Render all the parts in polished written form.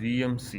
VMC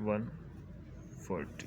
140۔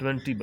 20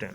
10۔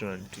20،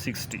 60۔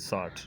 60،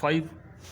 5،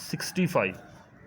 65،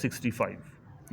65،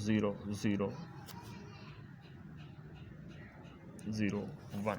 0 0 0 1،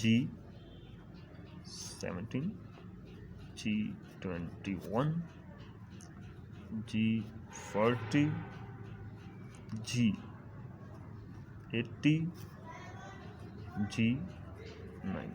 G17 G21 G40 G80 G90۔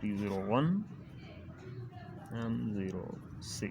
T01 M06،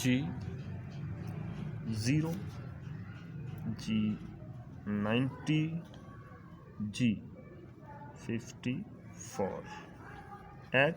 G0 G90 G54 X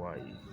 Y،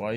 Y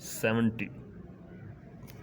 70،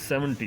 70،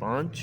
5،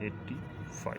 85،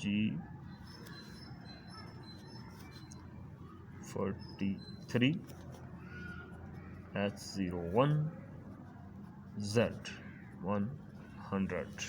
G43 H01 Z100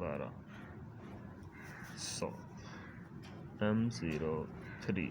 1200 M03،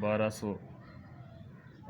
1200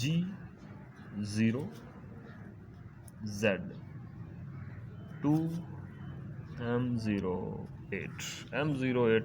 G0 Z2 M08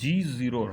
G0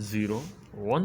G01.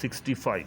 65.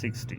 60.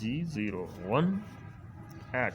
G01 X.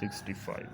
65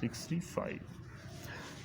65.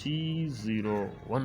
G01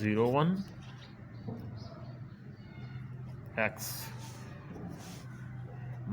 G01 X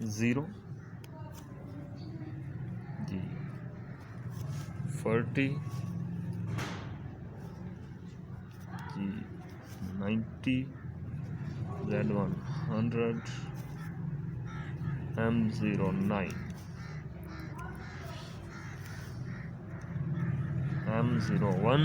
G0 G40 G90 Z100 M09 M01